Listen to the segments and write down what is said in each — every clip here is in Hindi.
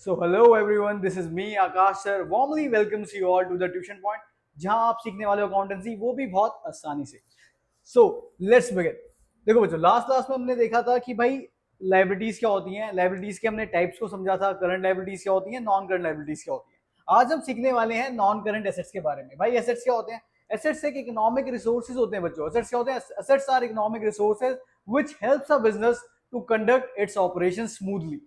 So hello everyone, this is me Akash sir. Warmly welcomes you all to the tuition point, जहां आप सीखने वाले हो अकाउंटेंसी वो भी बहुत आसानी से. So let's begin. देखो बच्चों, लास्ट क्लास में हमने देखा था कि भाई लाइबिलिटीज क्या होती हैं, लाइबिलिटीज के हमने टाइप्स को समझा था, करंट लाइबिलिटीज क्या होती हैं, नॉन करंट लाइबिलिटीज क्या होती हैं. आज हम सीखने वाले हैं नॉन करंट एसेट्स के बारे में. भाई एसेट्स क्या होते हैं? एसेट्स एक इकोनॉमिक रिसोर्सेज होते हैं बच्चों. एसेट्स क्या होते हैं? Assets are economic resources which helps a business to conduct its operation smoothly.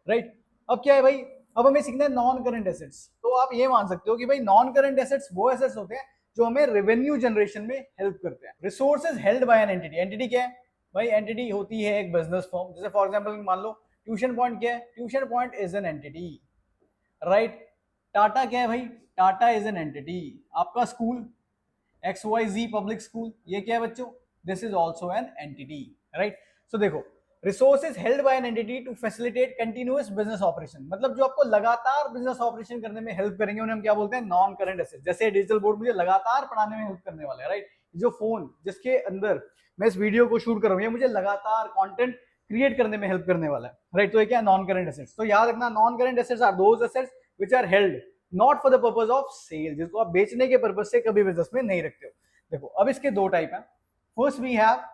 Right. अब क्या है भाई, अब हमें सीखना है नॉन करंट एसेट्स. तो आप ये मान सकते हो कि भाई नॉन करंट एसेट्स वो एसेट्स होते हैं जो हमें रेवेन्यू जनरेशन में हेल्प करते हैं. Resources held by an entity. Entity क्या है भाई? एंटिटी होती है एक बिजनेस फॉर्म. जैसे फॉर एग्जांपल मान लो ट्यूशन पॉइंट क्या है? Tuition point is an entity. Right. Tata क्या है भाई? Tata is an entity. आपका स्कूल XYZ पब्लिक स्कूल, ये क्या है बच्चों? This is also an entity. Right. So देखो, resources held by an entity to facilitate continuous business operation, मतलब जो आपको लगातार बिजनेस ऑपरेशन करने में हेल्प करेंगे उन्हें हम क्या बोलते हैं? Non current asset. जैसे डिजिटल बोर्ड मुझे लगातार पढ़ाने में हेल्प करने वाला है. राइट. जो फोन जिसके अंदर मैं इस वीडियो को शूट कर रहा हूँ, ये मुझे लगातार कंटेंट क्रिएट करने में हेल्प करने वाला है. राइट. तो ये क्या है? Non current assets. तो याद रखना, non current assets are those assets which are held not for the purpose of sale, जिसको आप बेचने के पर्पज से कभी बिजनेस में नहीं रखते हो. देखो, अब इसके दो टाइप हैं. First we have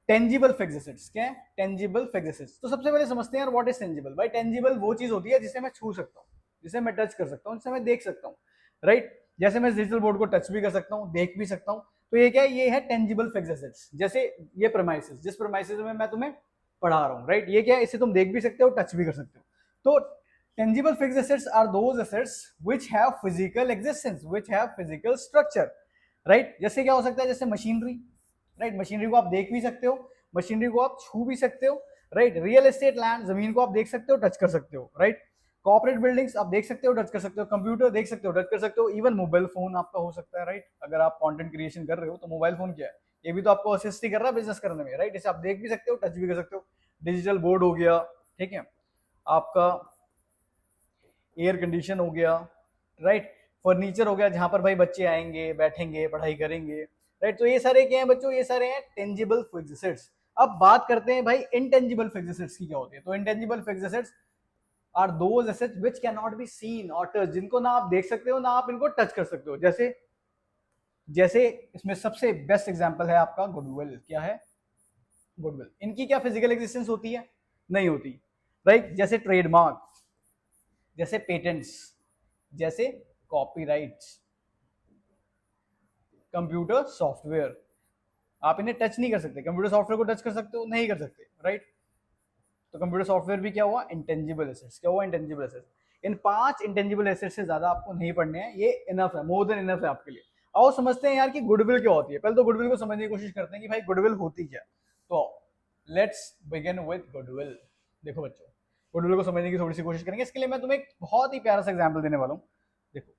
tangible fixed assets. क्या है? Tangible fixed assets. तो सबसे पहले समझते हैं यार व्हाट इज टेंजिबल. भाई टेंजिबल वो चीज होती है जिसे मैं छू सकता हूँ, जिसे मैं टच कर सकता हूँ, जिसे मैं देख सकता हूँ. राइट. जैसे मैं डिजिटल बोर्ड को टच भी कर सकता हूँ, देख भी सकता हूँ. तो ये क्या है? ये है टेंजिबल फिक्स्ड एसेट्स. जैसे ये प्रेमाइसेस, जिस प्रेमाइसेस में मैं तुम्हें पढ़ा रहा हूँ. राइट. ये क्या है? इसे तुम देख भी सकते हो, टच भी कर सकते हो. तो tangible fixed assets are those assets which have physical existence, which have physical structure. Right. जैसे क्या हो सकता है? जैसे मशीनरी. राइट. मशीनरी को आप देख भी सकते हो, मशीनरी को आप छू भी सकते हो. राइट. रियल एस्टेट लैंड, जमीन को आप देख सकते हो, टच कर सकते हो. राइट. कॉर्पोरेट बिल्डिंग्स आप देख सकते हो, टच कर सकते हो. कंप्यूटर देख सकते हो, टच कर सकते हो. इवन मोबाइल फोन आपका हो सकता है. राइट. अगर आप कंटेंट क्रिएशन कर रहे हो तो मोबाइल फोन क्या है? ये भी तो आपको असिस्ट ही कर रहा है बिजनेस करने में. राइट. इसे आप देख भी सकते हो, टच भी कर सकते हो. डिजिटल बोर्ड हो गया, ठीक है, आपका एयर कंडीशन हो गया. राइट. फर्नीचर हो गया जहां पर भाई बच्चे आएंगे, बैठेंगे, पढ़ाई करेंगे. राइट. तो ये सारे क्या है बच्चों? ये सारे हैं टेंजिबल फिक्स्ड एसेट्स. अब बात करते हैं भाई इनटेंजिबल फिक्स्ड एसेट्स की क्या होती है. तो intangible fixed assets are those assets which cannot be seen or touch, जिनको ना आप देख सकते हो ना आप इनको टच कर सकते हो. जैसे जैसे इसमें सबसे बेस्ट एग्जांपल है आपका गुडविल. क्या है? गुडविल. इनकी क्या फिजिकल एग्जिस्टेंस होती है? नहीं होती. राइट. जैसे ट्रेडमार्क, जैसे पेटेंट्स, जैसे कॉपीराइट्स, कंप्यूटर सॉफ्टवेयर, आप इन्हें टच नहीं कर सकते. कंप्यूटर सॉफ्टवेयर को टच कर सकते हो? नहीं कर सकते. राइट. तो कंप्यूटर सॉफ्टवेयर भी क्या हुआ? Intangible assets. क्या हुआ? Intangible assets. इन 5 इंटेंजिबल एसेट्स से ज्यादा आपको नहीं पढ़ने हैं, ये इनफ है, मोर देन इनफ है आपके लिए. आओ समझते हैं यार कि गुडविल क्या होती है. पहले तो गुडविल को समझने की कोशिश करते हैं कि भाई गुडविल होती क्या. तो लेट्स बिगिन विद गुडविल. देखो बच्चों, गुडविल को समझने की थोड़ी सी कोशिश करेंगे. इसके लिए मैं तुम्हें एक बहुत ही प्यारा सा एग्जाम्पल देने वाला हूँ. देखो,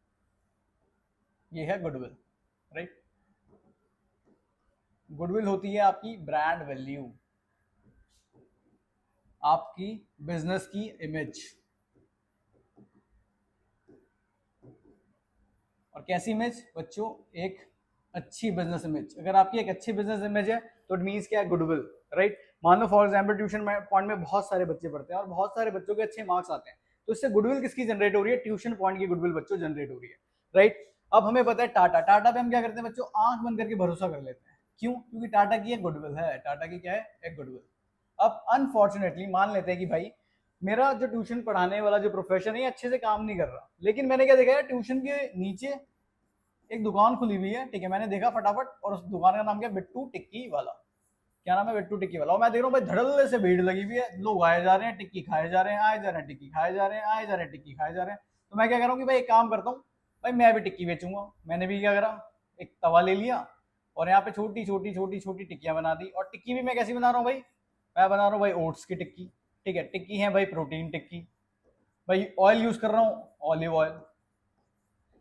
ये है गुडविल. राइट. गुडविल होती है आपकी ब्रांड वैल्यू, आपकी बिजनेस की इमेज. और कैसी इमेज बच्चों? एक अच्छी बिजनेस इमेज. अगर आपकी एक अच्छी बिजनेस इमेज है तो इट मींस क्या है? गुडविल. राइट. मान लो फॉर एग्जांपल ट्यूशन पॉइंट में बहुत सारे बच्चे पढ़ते हैं और बहुत सारे बच्चों के अच्छे मार्क्स आते हैं, तो इससे गुडविल किसकी जनरेट हो रही है? ट्यूशन पॉइंट की गुडविल बच्चों जनरेट हो रही है. राइट. अब हमें पता है टाटा. टाटा पे हम क्या करते हैं बच्चों? आंख बंद करके भरोसा कर लेते हैं. क्यों? क्योंकि टाटा की एक गुडविल है. टाटा की क्या है? एक गुडविल. अब अनफॉर्चुनेटली मान लेते हैं कि भाई मेरा जो ट्यूशन पढ़ाने वाला जो प्रोफेशन है अच्छे से काम नहीं कर रहा, लेकिन मैंने क्या देखा है? ट्यूशन के नीचे एक दुकान खुली हुई है. ठीक है. मैंने देखा फटाफट, और उस दुकान का नाम क्या? बिट्टू टिक्की वाला. क्या नाम है? बिट्टू टिक्की वाला. और मैं देख रहा हूँ भाई धड़ल्ले से भीड़ लगी हुई है, लोग आए जा रहे हैं, टिक्की खाए जा रहे हैं, आए जा रहे हैं, टिक्की खाए जा रहे हैं, आए जा रहे हैं, टिक्की खाए जा रहे हैं. तो मैं क्या कर रहा हूँ कि भाई एक काम करता हूँ, भाई मैं भी टिक्की बेचूंगा. मैंने भी क्या करा? एक तवा ले लिया और यहाँ पे छोटी छोटी छोटी छोटी टिक्कियां बना दी. और टिक्की भी मैं कैसी बना रहा हूँ भाई? मैं बना रहा हूँ भाई ओट्स की टिक्की. ठीक है. टिक्की है भाई प्रोटीन टिक्की. भाई ऑयल यूज कर रहा हूँ ऑलिव ऑयल.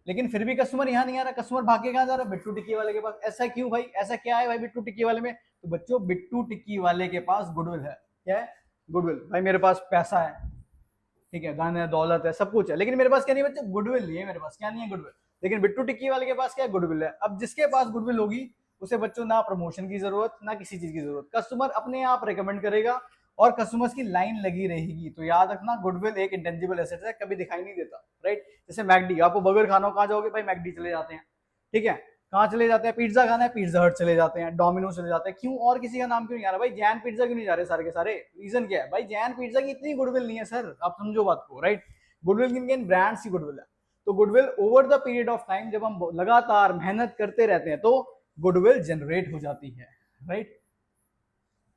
लेकिन फिर भी कस्टमर यहाँ नहीं आ रहा. कस्टमर भाग के कहाँ जा रहा है? बिट्टू टिक्की वाले के पास. ऐसा क्यों भाई? ऐसा क्या है भाई बिट्टू टिक्की वाले में? तो बच्चों, बिट्टू टिक्की वाले के पास गुडविल है. क्या है? गुडविल. भाई मेरे पास पैसा है, ठीक है, धन है, दौलत है, सब कुछ है, लेकिन मेरे पास क्या नहीं बच्चे? गुडविल नहीं है मेरे पास. क्या नहीं है? गुडविल. लेकिन बिट्टू टिक्की वाले के पास क्या है? गुडविल है. अब जिसके पास गुडविल होगी उसे बच्चों ना प्रमोशन की जरूरत, ना किसी चीज की जरूरत. कस्टमर अपने आप रिकमेंड करेगा और कस्टमर्स की लाइन लगी रहेगी। तो याद रखना गुडविल एक इंटेंजिबल एसेट है, कभी दिखाई नहीं देता, राइट। जैसे मैकडी, आपको बर्गर खाना हो, कहाँ जाओगे भाई? मैकडी चले जाते हैं, ठीक है। कहाँ चले जाते हैं? पिज्जा खाना है, पिज्जा हट चले जाते हैं, डोमिनोज चले जाते हैं। क्यों? और किसी का नाम क्यों नहीं आ रहा भाई? जैन पिज्जा क्यों नहीं जा रहे सारे के सारे? रीजन क्या है भाई? जैन पिज्जा की इतनी गुडविल नहीं है सर, आप समझो बात को, राइट। गुडविल किन किन ब्रांड्स की गुडविल है? तो goodwill over the period of time, जब हम लगातार मेहनत करते रहते हैं तो गुडविल जनरेट हो जाती है, राइट।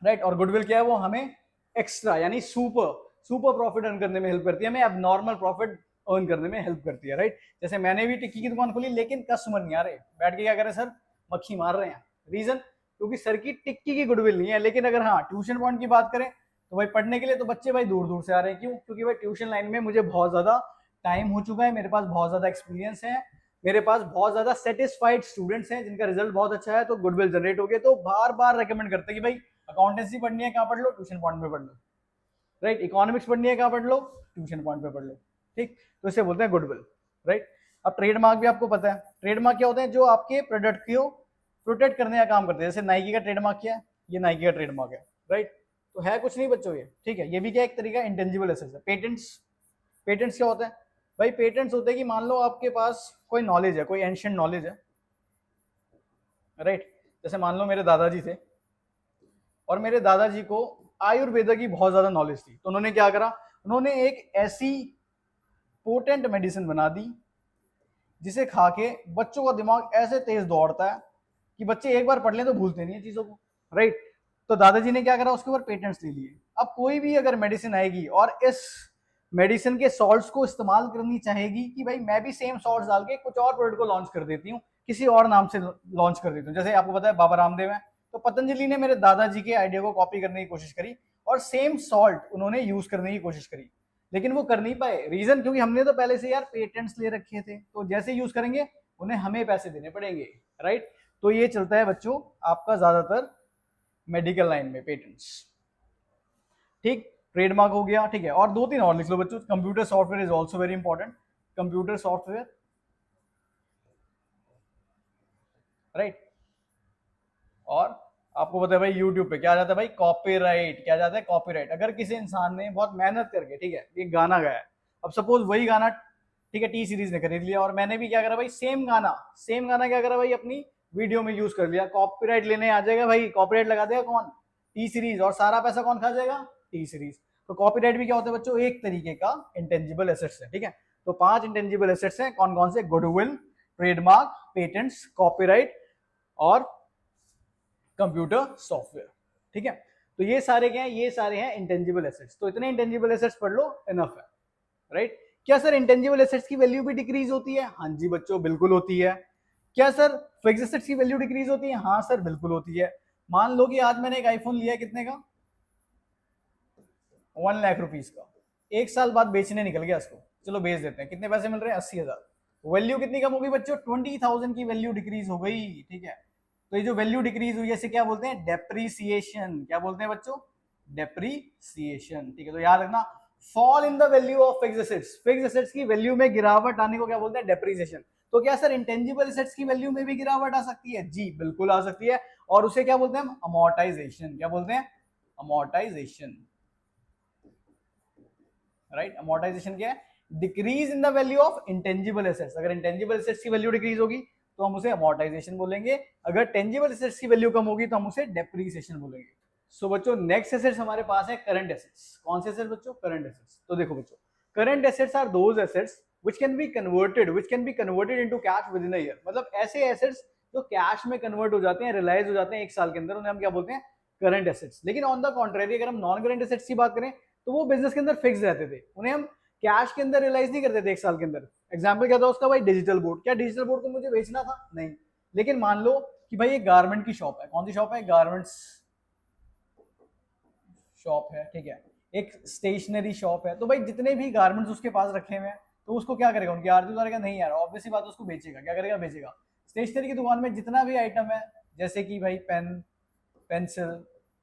राइट, और गुडविल क्या है? वो हमें एक्स्ट्रा यानी सुपर सुपर प्रॉफिट अर्न करने में हेल्प करती है, हमें अब नॉर्मल प्रॉफिट अर्न करने में हेल्प करती है, राइट। जैसे मैंने भी टिक्की की दुकान खोली, लेकिन कस्टमर नहीं आ रहे, बैठ के क्या करें सर? मक्खी मार रहे हैं। रीजन? क्योंकि सर की टिक्की की गुडविल नहीं है। लेकिन अगर हाँ ट्यूशन पॉइंट की बात करें तो भाई पढ़ने के लिए तो बच्चे भाई दूर दूर से आ रहे हैं। क्यों? क्योंकि भाई ट्यूशन लाइन में मुझे बहुत ज्यादा टाइम हो चुका है, मेरे पास बहुत ज्यादा एक्सपीरियंस है, मेरे पास बहुत ज्यादा सेटिस्फाइड स्टूडेंट्स हैं जिनका रिजल्ट बहुत अच्छा है, तो गुडविल जनरेट हो गया। तो बार बार रेकमेंड करते हैं कि भाई अकाउंटेंसी पढ़नी है, कहाँ पढ़ लो? ट्यूशन पॉइंट में पढ़ लो, राइट। इकोनॉमिक्स पढ़नी है, कहाँ पढ़ लो? ट्यूशन पॉइंट पे पढ़ लो, ठीक। तो इसे बोलते हैं गुडविल, राइट। अब ट्रेडमार्क भी आपको पता है, ट्रेडमार्क क्या होते हैं? जो आपके प्रोडक्ट को प्रोटेक्ट करने का काम करते हैं। जैसे नाइकी का ट्रेडमार्क क्या है? ये नाइकी का ट्रेडमार्क है, राइट। तो है कुछ नहीं बच्चों ये, ठीक है। ये भी क्या एक तरीका इंटेंजिबल एसेट है। पेटेंट्स, पेटेंट्स क्या होते हैं भाई? पेटेंट्स होते हैं कि मान लो आपके पास कोई नॉलेज है, कोई एंशिएंट नॉलेज है, राइट। जैसे मान लो मेरे दादाजी थे और मेरे दादाजी को आयुर्वेदा की बहुत ज्यादा नॉलेज थी, तो उन्होंने क्या करा? उन्होंने एक ऐसी पोटेंट मेडिसिन बना दी जिसे खा के बच्चों का दिमाग ऐसे तेज दौड़ता है कि बच्चे एक बार पढ़ लें तो भूलते नहीं है चीजों को, राइट। तो दादाजी ने क्या करा? उसके ऊपर पेटेंट्स ले लिए। अब कोई भी अगर मेडिसिन आएगी और इस मेडिसिन के सॉल्ट्स को इस्तेमाल करनी चाहेगी कि भाई मैं भी सेम सॉल्ट्स डाल के कुछ और प्रोडक्ट को लॉन्च कर देती हूँ, किसी और नाम से लॉन्च कर देती हूँ। जैसे आपको पता है बाबा रामदेव है, तो पतंजलि ने मेरे दादाजी के आइडिया को कॉपी करने की कोशिश करी और सेम सॉल्ट उन्होंने यूज करने की कोशिश करी, लेकिन वो कर नहीं पाए। रीजन? क्योंकि हमने तो पहले से यार पेटेंट्स ले रखे थे, तो जैसे यूज करेंगे उन्हें हमें पैसे देने पड़ेंगे, राइट। तो ये चलता है बच्चों आपका ज्यादातर मेडिकल लाइन में, पेटेंट्स, ठीक। ट्रेडमार्क हो गया, ठीक है। और दो तीन और लिख लो बच्चों। Computer software is also very important, computer software, right. और आपको पता है भाई यूट्यूब पे क्या आ जाता है भाई? कॉपीराइट। क्या जाता है? कॉपीराइट। अगर किसी इंसान ने बहुत मेहनत करके, ठीक है, एक गाना गाया, अब सपोज वही गाना, ठीक है, टी सीरीज ने खरीद लिया और मैंने भी क्या करा भाई? सेम गाना क्या करा भाई? अपनी वीडियो में यूज कर लिया। कॉपीराइट लेने आ जाएगा भाई, कॉपीराइट लगा देगा कौन? T series. और सारा पैसा कौन खा जाएगा? T series. तो कॉपीराइट भी क्या होता है बच्चों? एक तरीके का इंटेंजिबल एसेट्स है, ठीक है। तो 5 इंटेंजिबल एसेट्स हैं, कौन कौन से? गुडविल, ट्रेडमार्क, पेटेंट्स, कॉपीराइट और कंप्यूटर सॉफ्टवेयर, ठीक है। तो ये सारे क्या है? ये सारे हैं इंटेंजिबल एसेट्स। तो इतने इंटेंजिबल एसेट्स पढ़ लो, इनफ है, राइट। क्या सर इंटेंजिबल एसेट्स की वैल्यू भी डिक्रीज होती है? हाँ जी बच्चों, बिल्कुल होती है। क्या सर फिक्स्ड एसेट्स की वैल्यू डिक्रीज होती है? हाँ सर, बिल्कुल होती है। मान लो कि आज मैंने एक आईफोन लिया, कितने का? 1 लाख रुपीज का। एक साल बाद बेचने निकल गया इसको, चलो बेच देते हैं, कितने पैसे मिल रहे हैं? 80,000। वैल्यू कितनी कम हो गई बच्चों? 20,000 की वैल्यू डिक्रीज हो गई, ठीक है। तो ये जो वैल्यू डिक्रीज हुई है इसे क्या बोलते हैं? डेप्रीसिएशन। क्या बोलते हैं बच्चों? डेप्रीसिएशन, ठीक है। तो याद रखना, fall in the value of fixed assets, fixed assets की वैल्यू में गिरावट आने को क्या बोलते हैं? डेप्रीसिएशन। तो क्या सर इंटेंजिबल एसेट्स की वैल्यू में भी गिरावट आ सकती है? जी बिल्कुल आ सकती है, और उसे क्या बोलते हैं हम? अमोर्टाइजेशन। क्या बोलते हैं? Amortisation, right. अमोर्टाइजेशन क्या है? Decrease in the value of intangible assets. अगर इंटेंजिबल एसेट्स की वैल्यू डिक्रीज होगी तो हम उसे अमोर्टाइजेशन बोलेंगे, अगर टेंजिबल एसेट्स की वैल्यू कम होगी तो हम उसे डेप्रीसिएशन बोलेंगे। सो बच्चों नेक्स्ट एसेट्स हमारे पास है करंट एसेट्स। कौन से एसेट्स बच्चों? Current assets. तो देखो बच्चों, current assets are those assets which can be converted into cash within a year। मतलब ऐसे एसेट्स जो कैश में कन्वर्ट हो जाते हैं, रियलाइज हो जाते हैं एक साल के अंदर, उन्हें हम क्या बोलते हैं? Current assets. लेकिन ऑन द कॉन्ट्रेरी अगर हम नॉन करंट एसेट्स की बात करें तो वो बिजनेस के अंदर फिक्स रहते थे, उन्हें हम कैश के अंदर रियलाइज नहीं करते थे एक साल के अंदर। एग्जाम्पल क्या था उसका भाई? Digital board. क्या डिजिटल बोर्ड को मुझे बेचना था? नहीं। लेकिन मान लो कि भाई एक गारमेंट की शॉप है, कौन सी शॉप है? गारमेंट्स शॉप है, ठीक है। एक स्टेशनरी शॉप है, तो भाई जितने भी गारमेंट्स उसके पास रखे हुए हैं तो उसको क्या करेगा? उनकी आरती उतारेगा? नहीं यार, ऑब्वियसली बात, उसको बेचेगा। क्या करेगा? बेचेगा। स्टेशनरी की दुकान में जितना भी आइटम है, जैसे कि भाई पेन, पेंसिल,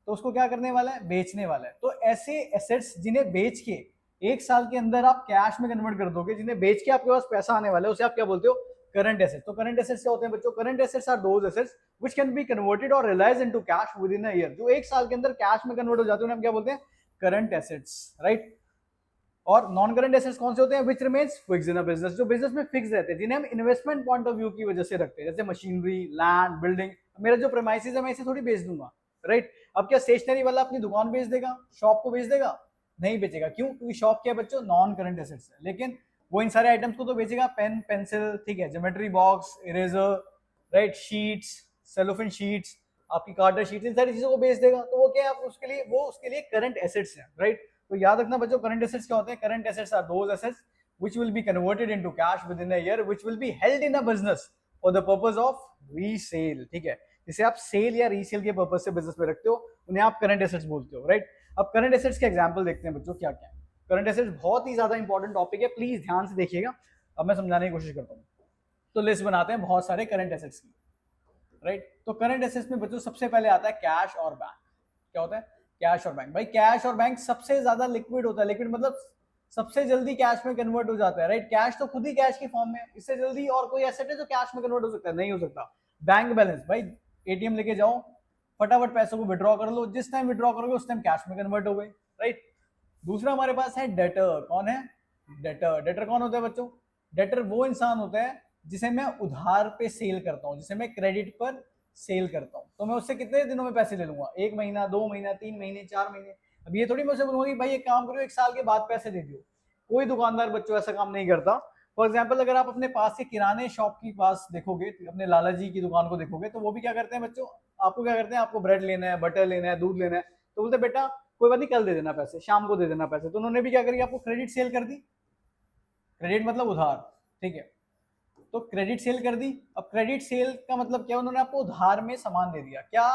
तो उसको क्या करने वाला है? बेचने वाला है। तो ऐसे एसेट्स जिन्हें बेच के एक साल के अंदर आप कैश में कन्वर्ट कर दोगे, जिन्हें बेच के आपके पास पैसा आने वाला है, उसे आप क्या बोलते हो? Current assets. तो करंट एसेट्स क्या होते हैं बच्चों? Current assets are those assets which can be converted और realise into cash within a year. जो एक साल के अंदर कैश में कन्वर्ट हो जाते हैं उन्हें हम क्या बोलते हैं? Current assets, right. और नॉन करंट एसेट्स कौन से होते हैं? Which remains fixed in a business, जो बिजनेस में फिक्स रहते हैं, जिन्हें हम इन्वेस्टमेंट पॉइंट ऑफ व्यू की वजह से रखते हैं, जैसे मशीनरी, लैंड, बिल्डिंग। मेरा जो प्रेमाइसिस है मैं इसे थोड़ी बेच दूंगा, राइट। अब क्या स्टेशनरी वाला अपनी दुकान बेच देगा, शॉप को बेच देगा? नहीं बेचेगा। क्यों? क्योंकि शॉप क्या है बच्चों? नॉन करंट एसेट्स है। लेकिन वो इन सारे आइटम्स को तो बेचेगा, पेन, पेंसिल, ठीक है, geometry box, eraser, right, sheets, cellophane sheets, आपकी कार्टर शीट्स, इन सारी चीजों को बेच देगा। तो वो क्या है? आप उसके लिए करंट एसेट्स है, राइट। तो याद रखना बच्चों, करंट एसेट्स क्या होते हैं? Current assets are those assets which will be converted into cash within a year, which will be held in a business for the purpose of resale, ठीक है। जिसे आप सेल या रीसेल के पर्पज से बिजनेस में रखते हो, उन्हें आप करंट एसेट्स बोलते हो, राइट। अब करंट एसेट्स के एग्जांपल देखते हैं बच्चों, क्या क्या है। करंट एसेट्स बहुत ही ज्यादा इंपॉर्टेंट टॉपिक है, प्लीज ध्यान से देखिएगा। अब मैं समझाने की कोशिश करता हूँ। तो लिस्ट बनाते हैं बहुत सारे करंट एसेट्स की, राइट। तो करंट एसेट्स में बच्चों सबसे पहले आता है कैश और बैंक। क्या होता है? कैश और बैंक। भाई कैश और बैंक सबसे ज्यादा लिक्विड होता है, लिक्विड मतलब सबसे जल्दी कैश में कन्वर्ट हो जाता है, राइट। कैश तो खुद ही कैश की फॉर्म में, इससे जल्दी और कोई एसेट है जो कैश में कन्वर्ट हो सकता है? नहीं हो सकता। बैंक बैलेंस, भाई एटीएम लेके जाओ, फटाफट पैसों को विड्रॉ कर लो, जिस टाइम विड्रॉ करोगे उस टाइम कैश में कन्वर्ट हो गए, राइट। दूसरा हमारे पास है डेटर। कौन है? डेटर। डेटर कौन होता है बच्चों? डेटर वो इंसान होता है जिसे मैं उधार पे सेल करता हूँ, जिसे मैं क्रेडिट पर सेल करता हूँ। तो मैं उससे कितने दिनों में पैसे ले लूंगा? 1 महीना, 2 महीना, 3 महीने, 4 महीने। अब ये थोड़ी मैं उसे बोलूंगा कि भाई एक काम करो 1 साल के बाद पैसे दे दियो। कोई दुकानदार बच्चों ऐसा काम नहीं करता। फॉर एग्जाम्पल अगर आप अपने पास के किराने शॉप के पास देखोगे, अपने लाला जी की दुकान को देखोगे, तो वो भी क्या करते हैं बच्चों? आपको क्या करते हैं? आपको ब्रेड लेना है, बटर लेना है, दूध लेना है, तो बोलते बेटा कोई बात नहीं, कल दे देना पैसे, शाम को दे देना पैसे। तो उन्होंने भी क्या करी? आपको क्रेडिट सेल कर दी। क्रेडिट मतलब उधार, ठीक है। तो क्रेडिट सेल कर दी। अब क्रेडिट सेल का मतलब क्या? उन्होंने आपको उधार में सामान दे दिया। क्या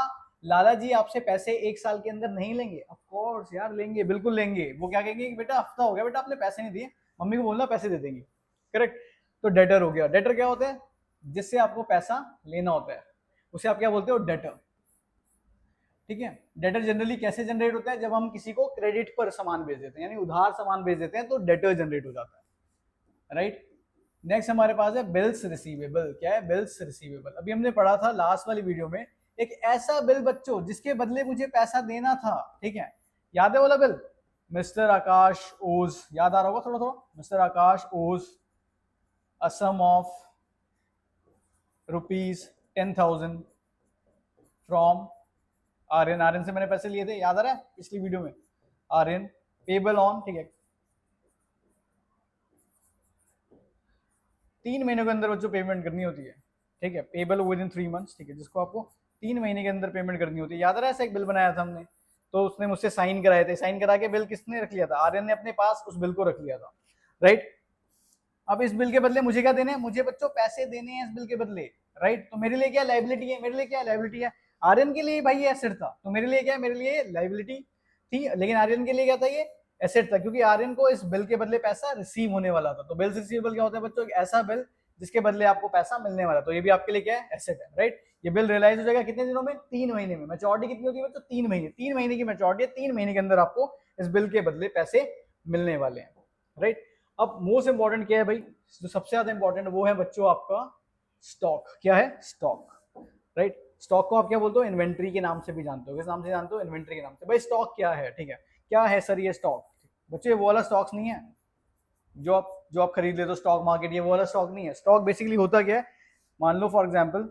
लाला जी आपसे पैसे 1 साल के अंदर नहीं लेंगे? ऑफ कोर्स यार लेंगे, बिल्कुल लेंगे। वो क्या कहेंगे कि बेटा हफ्ता हो गया, बेटा आपने पैसे नहीं दिए, मम्मी को बोलना पैसे दे देंगे, करेक्ट। तो डेटर हो गया। डेटर क्या होता है? जिससे आपको पैसा लेना होता है, उसे आप क्या बोलते हो? डेटर, ठीक है। डेटर जनरली कैसे जनरेट होता है? जब हम किसी को क्रेडिट पर सामान भेज देते हैं, यानी उधार सामान भेज देते हैं, तो डेटर जनरेट हो जाता है, राइट। नेक्स्ट हमारे पास है बिल्स रिसीवेबल। क्या है? Bills receivable. अभी हमने पढ़ा था लास्ट वाली वीडियो में, एक ऐसा बिल बच्चों जिसके बदले मुझे पैसा देना था, ठीक है। याद है वाला बिल? मिस्टर आकाश ओज, याद आ रहा होगा थोड़ा थोड़ा। मिस्टर आकाश ओज अ सम ऑफ ₹10,000 फ्रॉम आर्यन। आर्यन से मैंने पैसे लिए थे, याद आ रहा है पिछली वीडियो में? आर्यन पेबल ऑन, ठीक है, 3 महीनों के अंदर बच्चों पेमेंट करनी होती है, ठीक है। पेबल विद इन 3 मंथ्स, ठीक है, जिसको आपको 3 महीने के अंदर पेमेंट करनी होती है। याद आ रहा है? ऐसा एक बिल बनाया था हमने, तो उसने मुझसे साइन कराए थे। साइन करा के बिल किसने रख लिया था? आर्यन ने अपने पास उस बिल को रख लिया था, राइट। अब इस बिल के बदले मुझे क्या देने हैं? मुझे बच्चों पैसे देने हैं इस बिल के बदले, राइट। तो मेरे लिए क्या लाइबिलिटी है? मेरे लिए क्या लाइबिलिटी है? आर्यन के लिए भाई ये एसेट था, तो मेरे लिए क्या है? मेरे लिए लाइबिलिटी थी। लेकिन आर्यन के लिए क्या था? ये एसेट था, क्योंकि आर्यन को इस बिल के बदले पैसा रिसीव होने वाला था। तो बिल्स रिसीवेबल क्या होता है बच्चों? एक ऐसा बिल जिसके बदले आपको पैसा मिलने वाला। तो ये भी आपके लिए क्या है? एसेट है, राइट। ये बिल रियलाइज हो जाएगा कितने दिनों में? 3 महीने में। मैच्योरिटी कितनी होती है बच्चों? 3 महीने। 3 महीने की मैच्योरिटी है, 3 महीने के अंदर आपको इस बिल के बदले पैसे मिलने वाले हैं, राइट। अब मोस्ट इंपॉर्टेंट क्या है भाई? जो सबसे ज्यादा इंपॉर्टेंट है वो है बच्चों आपका स्टॉक। क्या है? Stock, right. स्टॉक को आप क्या बोलते हो? इन्वेंट्री के नाम से भी जानते हो। किस नाम से जानते हो? इन्वेंट्री के नाम से। भाई स्टॉक क्या है? ठीक है, क्या है सर ये स्टॉक? बच्चे वो वाला स्टॉक्स नहीं है जो आप खरीद लेते हो स्टॉक मार्केट, ये वो वाला स्टॉक नहीं है। स्टॉक बेसिकली होता क्या है? मान लो फॉर एग्जाम्पल,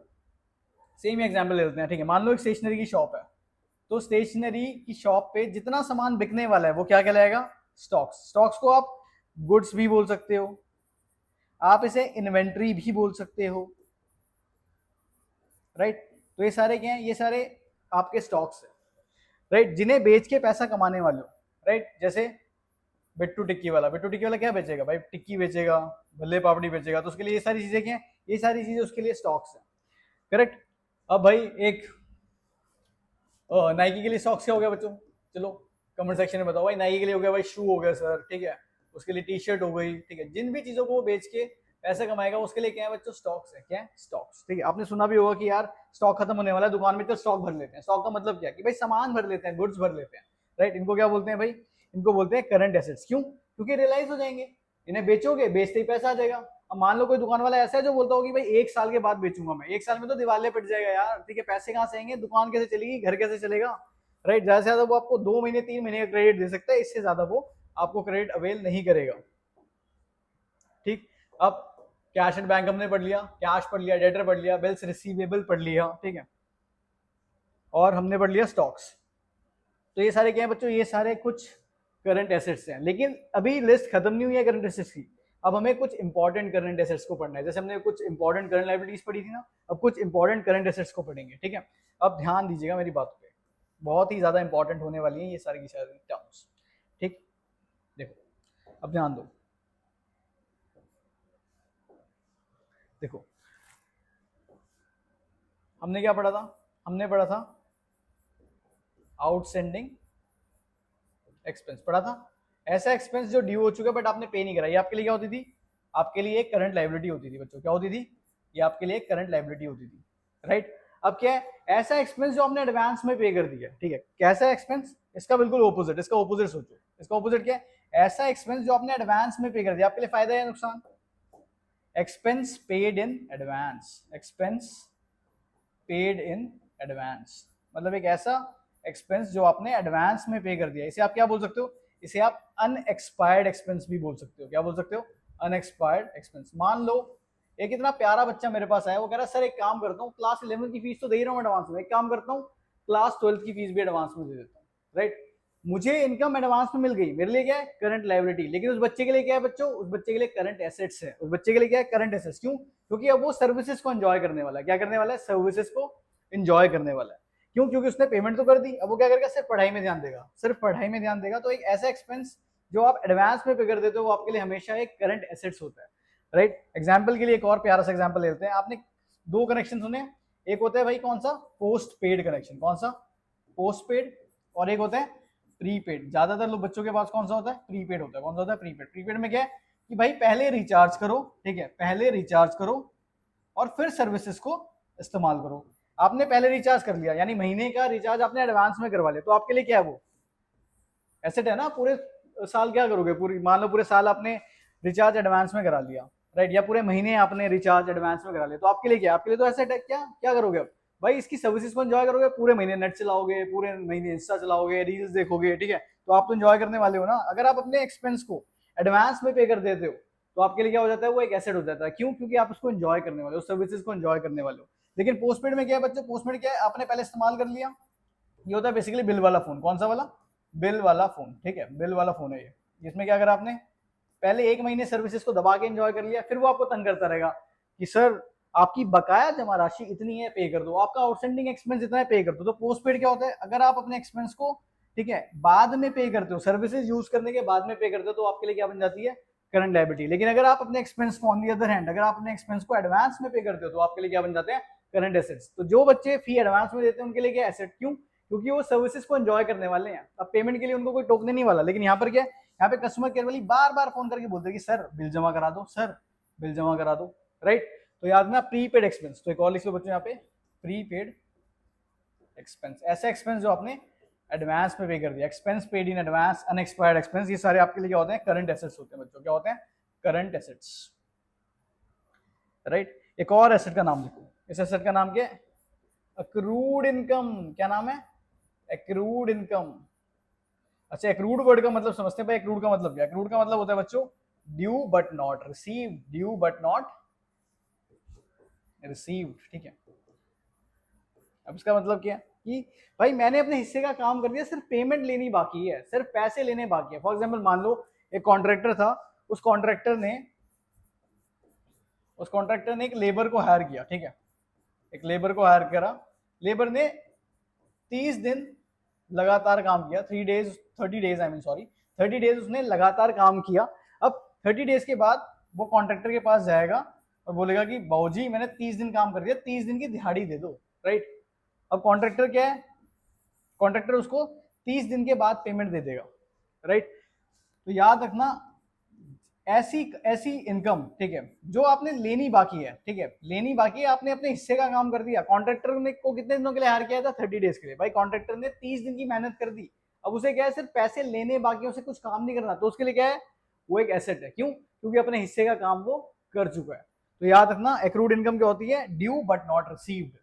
सेम एग्जाम्पल ले लेते हैं, ठीक है। मान लो एक स्टेशनरी की शॉप है, तो स्टेशनरी की शॉप पे जितना सामान बिकने वाला है वो क्या कहलाएगा? स्टॉक्स। स्टॉक्स को आप गुड्स भी बोल सकते हो, आप इसे इन्वेंट्री भी बोल सकते हो, राइट। तो ये सारे क्या हैं? ये सारे आपके स्टॉक्स हैं, राइट, जिन्हें बेच के पैसा कमाने वाले हो, राइट। जैसे बिट्टू टिक्की वाला, बिट्टू टिक्की वाला क्या बेचेगा भाई? टिक्की बेचेगा, भल्ले पापड़ी बेचेगा, तो उसके लिए ये सारी चीजें क्या है? ये सारी चीजें उसके लिए स्टॉक्स हैं, करेक्ट। अब भाई एक नाइकी के लिए स्टॉक्स क्या हो गया बच्चों? चलो कमेंट सेक्शन में बताओ भाई। नाइकी के लिए हो गया भाई शू हो गया सर, ठीक है। उसके लिए टी शर्ट हो गई, ठीक है। जिन भी चीजों को वो बेच के पैसा कमाएगा उसके लिए क्या है बच्चों? स्टॉक्स है। क्या है? स्टॉक्स, ठीक है। आपने सुना भी होगा कि यार स्टॉक खत्म होने वाला है, दुकान में तो स्टॉक भर लेते हैं। स्टॉक का मतलब क्या है? कि भाई सामान भर लेते हैं, गुड्स भर लेते हैं, राइट। इनको क्या बोलते हैं भाई? इनको बोलते हैं करंट एसेट्स। क्यों? क्योंकि रियलाइज हो जाएंगे। इन्हें बेचोगे, बेचते ही पैसा आ जाएगा। अब मान लो कोई दुकान वाला ऐसा है जो बोलता हो कि भाई 1 साल के बाद बेचूंगा मैं, 1 साल में तो दिवाले पिट जाएगा यार, ठीक है, पैसे कहाँ से आएंगे, दुकान कैसे चलेगी, घर कैसे चलेगा, राइट। ज्यादा से ज्यादा वो आपको 2 महीने 3 महीने का क्रेडिट दे सकता है, इससे ज्यादा वो आपको क्रेडिट अवेल नहीं करेगा। ठीक, अब कैश एंड बैंक हमने पढ़ लिया, कैश पढ़ लिया, डेटर पढ़ लिया, बिल्स रिसीवेबल पढ़ लिया, ठीक है, और हमने पढ़ लिया स्टॉक्स। तो ये सारे क्या है बच्चों, ये सारे कुछ करंट एसेट्स हैं। लेकिन अभी लिस्ट खत्म नहीं हुई है करंट एसेट्स की, अब हमें कुछ इंपॉर्टेंट करंट एसेट्स को पढ़ना है। जैसे हमने कुछ इंपॉर्टेंट करंट लायबिलिटीज पढ़ी थी ना, अब कुछ इंपॉर्टेंट करंट एसेट्स को पढ़ेंगे, ठीक है। अब ध्यान दीजिएगा मेरी बातों पे, बहुत ही ज्यादा इंपॉर्टेंट होने वाली है ये सारी की सारी टर्म्स, ठीक। देखो अब ध्यान दो, देखो हमने क्या पढ़ा था, हमने पढ़ा था आउटस्टैंडिंग एक्सपेंस पढ़ा था। ऐसा एक्सपेंस जो ड्यू हो चुका है बट आपने पे नहीं करा, ये आपके लिए क्या होती थी, आपके लिए एक करंट लायबिलिटी होती थी बच्चों। क्या होती थी, ये आपके लिए एक करंट लायबिलिटी होती थी, राइट। अब क्या है, ऐसा एक्सपेंस जो आपने एडवांस में पे कर दिया, ठीक है। कैसा एक्सपेंस, इसका बिल्कुल ऑपोजिट, इसका ऑपोजिट सोचो। इसका ऑपोजिट क्या है, ऐसा एक्सपेंस जो आपने एडवांस में पे कर दिया, आपके लिए फायदा है या नुकसान। Expense paid in advance, expense paid in advance मतलब एक ऐसा एक्सपेंस जो आपने एडवांस में पे कर दिया, इसे आप क्या बोल सकते हो, इसे आप अनएक्सपायर्ड एक्सपेंस भी बोल सकते हो। क्या बोल सकते हो, अनएक्सपायर्ड एक्सपेंस। मान लो एक इतना प्यारा बच्चा मेरे पास आया, वो कह रहा है सर एक काम करता हूँ, क्लास 11 की फीस तो दे ही रहा हूँ एडवांस में, एक काम करता हूँ क्लास 12 की फीस भी एडवांस में दे देता हूँ, राइट। मुझे इनकम एडवांस में मिल गई, मेरे लिए क्या है, करंट लायबिलिटी। लेकिन उस बच्चे के लिए क्या है बच्चों, उस बच्चे के लिए करंट एसेट्स है। उस बच्चे के लिए क्या है, करंट एसेट्स। क्यों, क्योंकि अब वो सर्विसेज को एंजॉय करने वाला है। क्या करने वाला है, सर्विसेज को एंजॉय करने वाला है। क्यों, क्योंकि उसने पेमेंट तो कर दी, अब वो क्या करेगा, सिर्फ पढ़ाई में ध्यान देगा, सिर्फ पढ़ाई में ध्यान देगा। तो एक ऐसा एक्सपेंस जो आप एडवांस में पे कर देते हो, वो आपके लिए हमेशा एक करंट एसेट्स होता है, राइट। एग्जाम्पल के लिए एक और प्यारा सा एग्जाम्पल लेते हैं। आपने दो कनेक्शन सुने, एक होता है भाई कौन सा, पोस्ट पेड कनेक्शन, कौन सा, पोस्ट पेड, और एक होता है प्रीपेड। ज्यादातर लोग बच्चों के पास कौन सा होता है, प्रीपेड होता है। कौन सा होता है, प्रीपेड। प्रीपेड में क्या है कि भाई पहले रिचार्ज करो, ठीक है, पहले रिचार्ज करो और फिर सर्विसेज को इस्तेमाल करो। आपने पहले रिचार्ज कर लिया, यानी महीने का रिचार्ज आपने एडवांस में करवा लिया, तो आपके लिए क्या है, वो एसेट है ना। पूरे साल क्या करोगे, पूरी मान लो पूरे साल आपने रिचार्ज एडवांस में करा लिया, राइट, या पूरे महीने आपने रिचार्ज एडवांस में करा लिया, तो आपके लिए क्या, आपके लिए तो एसेट है। क्या क्या करोगे अब भाई, इसकी सर्विसेज को एंजॉय करोगे, पूरे महीने नेट चलाओगे, पूरे महीने इंस्टा चलाओगे, रील्स देखोगे, ठीक है, तो आप तो एंजॉय करने वाले हो ना। अगर आप अपने एक्सपेंस को एडवांस में पे कर देते हो, तो आपके लिए क्या हो जाता है, वो एक एसेट हो जाता है। क्यों, क्योंकि आप उसको एंजॉय करने वाले हो, सर्विसेज को एंजॉय करने वाले हो। लेकिन पोस्टपेड में क्या है बच्चों, पोस्टपेड क्या है, आपने पहले इस्तेमाल कर लिया, ये होता है बेसिकली बिल वाला फोन। कौन सा वाला, बिल वाला फोन, ठीक है, बिल वाला फोन है ये। जिसमें क्या करा आपने, पहले एक महीने सर्विसेज को दबा के एंजॉय कर लिया, फिर वो आपको तंग करता रहेगा कि सर आपकी बकाया जमा राशि इतनी है, पे कर दो, आपका आउटस्टैंडिंग एक्सपेंस इतना है, पे कर दो। तो पोस्टपेड क्या होता है, अगर आप अपने एक्सपेंस को, ठीक है, बाद में पे करते हो, सर्विसेज यूज करने के बाद में पे करते हो, तो आपके लिए क्या बन जाती है, करंट लायबिलिटी। लेकिन अगर आप अपने एक्सपेंस को ऑन दी अदर हैंड, अगर आप अपने एक्सपेंस को एडवांस में पे करते हो, तो आपके लिए क्या बन जाते हैं, करंट एसेट्स। तो जो बच्चे फी एडवांस में देते हैं उनके लिए क्या एसेट, क्यों, क्योंकि वो सर्विसेज को एंजॉय करने वाले हैं। अब पेमेंट के लिए उनको कोई टोकने नहीं वाला। लेकिन यहाँ पर क्या है, यहाँ पे कस्टमर केयर वाली बार बार फोन करके बोलते हैं कि सर बिल जमा करा दो, सर बिल जमा करा दो, राइट। तो याद ना, प्रीपेड एक्सपेंस। तो एक और लिख लो बच्चों यहाँ पे, प्रीपेड एक्सपेंस, ऐसा एक्सपेंस जो आपने एडवांस में पे कर दिया। Expense paid in advance, unexpired expense, ये सारे आपके लिए क्या होते हैं, करंट एसेट्स होते हैं बच्चों। क्या होते हैं, करंट एसेट्स, राइट। एक और एसेट का नाम लिखो, इस एसेट का नाम क्या है, अक्रूड इनकम। क्या नाम है, एक्रूड इनकम। अच्छा, एक्रूड वर्ड का मतलब समझते हैं भाई, एक्रूड का मतलब क्या, एक्रूड का मतलब होता है बच्चों due but not receive, due but not received, ठीक है। अब इसका मतलब क्या है कि भाई मैंने अपने हिस्से का काम कर दिया, सिर्फ पेमेंट लेनी बाकी है, सिर्फ पैसे लेने बाकी है। फॉर एग्जांपल मान लो एक कॉन्ट्रैक्टर था, उस कॉन्ट्रैक्टर ने एक लेबर को हायर किया, ठीक है, एक लेबर को हायर करा। लेबर ने 30 दिन लगातार काम किया, 30 days I mean sorry 30 days उसने लगातार काम किया। अब 30 डेज के बाद वो कॉन्ट्रैक्टर के पास जाएगा और बोलेगा कि बाबूजी मैंने 30 दिन काम कर दिया, 30 दिन की दिहाड़ी दे दो, राइट। अब कॉन्ट्रैक्टर क्या है, कॉन्ट्रैक्टर उसको 30 दिन के बाद पेमेंट दे देगा, राइट। तो याद रखना, ऐसी ऐसी इनकम, ठीक है, जो आपने लेनी बाकी है, ठीक है, लेनी बाकी है, आपने अपने हिस्से का काम कर दिया। कॉन्ट्रैक्टर ने को कितने दिनों के लिए हायर किया था, 30 डेज के लिए। भाई कॉन्ट्रैक्टर ने 30 दिन की मेहनत कर दी, अब उसे क्या है, सिर्फ पैसे लेने बाकी है, उसे कुछ काम नहीं करना। तो उसके लिए क्या है, वो एक एसेट है। क्यों, क्योंकि अपने हिस्से का काम वो कर चुका है। तो याद रखना, एक्रूड इनकम क्या होती है, due but not received,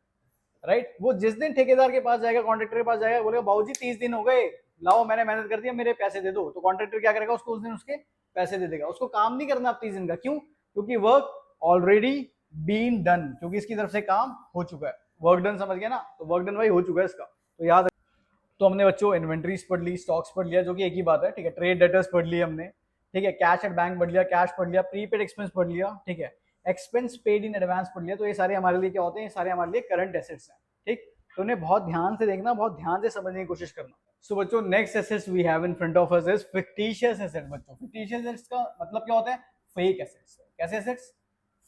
right. वो जिस दिन ठेकेदार के पास जाएगा, कॉन्ट्रैक्टर के पास जाएगा, बोलेगा बाबूजी 30 दिन हो गए, लाओ मैंने मेहनत कर दिया, मेरे पैसे दे दो, तो कॉन्ट्रैक्टर क्या करेगा, उसको उस दिन उसके पैसे दे देगा। उसको काम नहीं करना अब 30 दिन का, क्यों? क्योंकि वर्क ऑलरेडी बीन डन, क्योंकि इसकी तरफ से काम हो चुका है। वर्क डन समझ गया ना, तो वर्क डन भाई हो चुका है इसका, तो याद। तो हमने बच्चों इन्वेंट्रीज पढ़ ली, स्टॉक्स पढ़ लिया, जो कि एक ही बात है, ठीक है। ट्रेड डेटर्स पढ़ लिया हमने, ठीक है। कैश एट बैंक पढ़ लिया, कैश पढ़ लिया, प्रीपेड एक्सपेंस पढ़ लिया, ठीक है। एक्सपेंस पेड इन एडवांस पढ़ लिया। तो ये सारे हमारे लिए क्या होते हैं, ये सारे हमारे लिए करंट एसेट्स हैं, ठीक। तो उन्हें बहुत ध्यान से देखना, बहुत ध्यान से समझने की कोशिश करना। सो बच्चों next assets we have in front of us is fictitious assets. बच्चों फिक्टिशियस एसेट्स का मतलब क्या होता है? Fake assets. कैसे एसेट्स?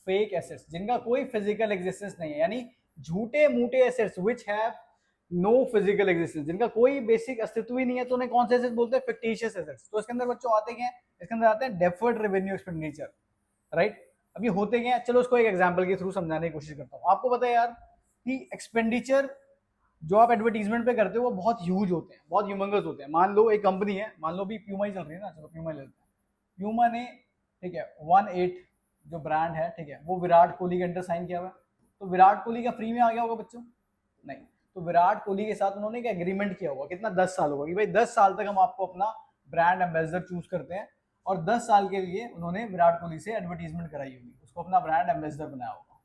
फेक एसेट्स, जिनका कोई फिजिकल एग्जिस्टेंस नहीं है, यानी झूठे मूठे assets which have no physical existence, जिनका कोई बेसिक अस्तित्व ही नहीं है, तो उन्हें कौन से एसेट्स बोलते हैं? Fictitious assets. तो इसके अंदर बच्चों आते क्या है? इसके अंदर आते हैं डेफर्ड रेवेन्यू एक्सपेंडिचर, राइट। अभी होते क्या है, चलो उसको एक एग्जांपल के थ्रू समझाने की कोशिश करता हूँ। आपको पता है यार कि एक्सपेंडिचर जो आप एडवर्टीजमेंट पे करते हो वो बहुत ह्यूज होते हैं, बहुत ह्यूमंगस होते हैं। मान लो एक कंपनी है, मान लो भी प्यूमा ही चल रही है ना, चलो प्यूमा ले लेते हैं। प्यूमा ने, ठीक है, 1-8 जो ब्रांड है, ठीक है, वो विराट कोहली के अंडर साइन किया हुआ है। तो विराट कोहली का फ्री में आ गया होगा बच्चों? नहीं। तो विराट कोहली के साथ उन्होंने एक एग्रीमेंट किया होगा, कितना? 10 साल होगा, कि भाई 10 साल तक हम आपको अपना ब्रांड एम्बेसडर चूज करते हैं, और 10 साल के लिए उन्होंने विराट कोहली से एडवर्टीजमेंट कराई होगी, उसको अपना ब्रांड एम्बेसडर बनाया होगा,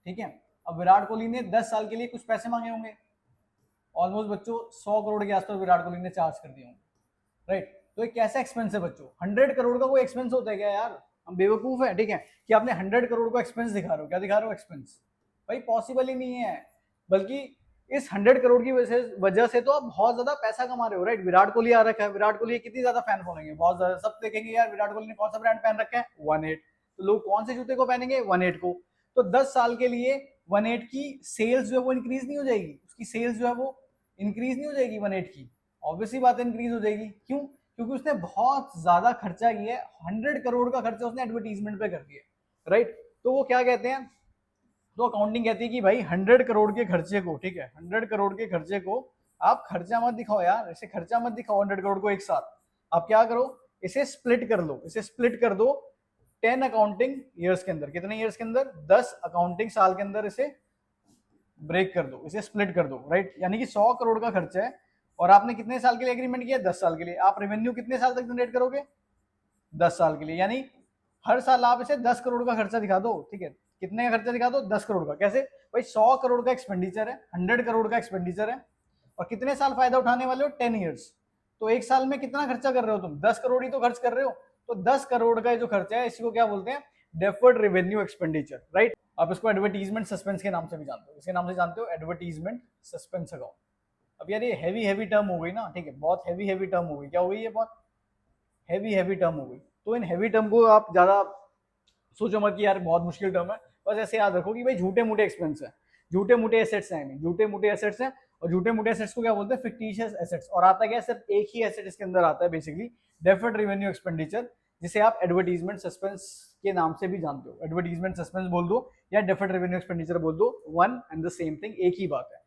ठीक है। अब विराट कोहली ने 10 साल के लिए कुछ पैसे मांगे होंगे, ऑलमोस्ट बच्चों 100 करोड़ के आसपास विराट कोहली ने चार्ज कर दिए होंगे, राइट। तो एक कैसा एक्सपेंस है बच्चों? 100 करोड़ का कोई एक्सपेंस होता है क्या यार? हम बेवकूफ है, ठीक है, कि आपने 100 करोड़ का एक्सपेंस दिखा रहे हो। क्या दिखा रहे हो? एक्सपेंस। भाई पॉसिबल ही नहीं है। बल्कि इस 100 करोड़ की वजह से तो आप बहुत ज्यादा पैसा कमा रहे हो, राइट। विराट कोहली आ रखा है, विराट कोहली कितनी ज्यादा फैन फॉलोइंग है, बहुत ज्यादा। सब देखेंगे यार विराट कोहली ने कौन सा ब्रांड पहन रखा है? 1-8। तो लोग कौन से जूते को पहनेंगे? 1-8 को। तो 10 साल के लिए 1-8 की सेल्स जो है वो इंक्रीज नहीं हो जाएगी? उसकी सेल्स जो है वो इंक्रीज नहीं हो जाएगी 1-8 की? ऑब्वियसली बात है इंक्रीज हो जाएगी। क्यों? क्योंकि उसने बहुत ज्यादा खर्चा किया है, 100 करोड़ का खर्चा उसने एडवर्टीजमेंट पे कर दिया, राइट। तो वो क्या कहते हैं, तो अकाउंटिंग कहती है कि भाई 100 करोड़ के खर्चे को, ठीक है, 100 करोड़ के खर्चे को आप खर्चा मत दिखाओ यार, इसे खर्चा मत दिखाओ 100 करोड़ को एक साथ। आप क्या करो, इसे स्प्लिट कर लो, इसे स्प्लिट कर दो 10 अकाउंटिंग ईयर्स के अंदर। कितने ईयर्स के अंदर? 10 अकाउंटिंग साल के अंदर इसे ब्रेक कर दो, इसे स्प्लिट कर दो, राइट। यानी कि 100 करोड़ का खर्चा है, और आपने कितने साल के लिए एग्रीमेंट किया? 10 साल के लिए। आप रेवेन्यू कितने साल तक जनरेट करोगे? 10 साल के लिए। यानी हर साल आप इसे 10 करोड़ का खर्चा दिखा दो, ठीक है। कितने का खर्चा दिखा दो? 10 करोड़ का। कैसे भाई? 100 करोड़ का एक्सपेंडिचर है, 100 करोड़ का एक्सपेंडिचर है, और कितने साल फायदा उठाने वाले हो? 10 ईयर्स। तो एक साल में कितना खर्चा कर रहे हो तुम? 10 करोड़ ही तो खर्च कर रहे हो। तो 10 करोड़ का जो खर्चा है, इसी को क्या बोलते हैं? Deferred revenue expenditure, right. आप इसको एडवर्टीजमेंट सस्पेंस के नाम से भी जानते हो, इसके नाम से जानते हो, एडवर्टीजमेंट सस्पेंस अकाउंट। अब यार ये हैवी टर्म हो गई ना, ठीक है, बहुत हैवी टर्म हो गई। क्या हो गई? ये बहुत हैवी टर्म हो गई। तो इन हैवी टर्म को आप ज्यादा सोचो मत कि यार बहुत मुश्किल टर्म है। बस ऐसे याद रखो कि भाई झूठे मूठे एक्सपेंस है, झूठे मूठे एसेट्स हैं, झूठे मूठे एसेट्स हैं। और झूठे मूठे एसेट्स को क्या बोलते हैं? Fictitious assets. और आता क्या? सिर्फ एक ही एसेट इसके अंदर आता है बेसिकली, डेफर्ड रेवेन्यू एक्सपेंडिचर, जिसे आप एडवर्टीजमेंट सस्पेंस के नाम से भी जानते हो। एडवर्टीजमेंट सस्पेंस बोल दो या डेफर्ड रेवेन्यू एक्सपेंडिचर बोल दो, one and the same thing, एक ही बात है।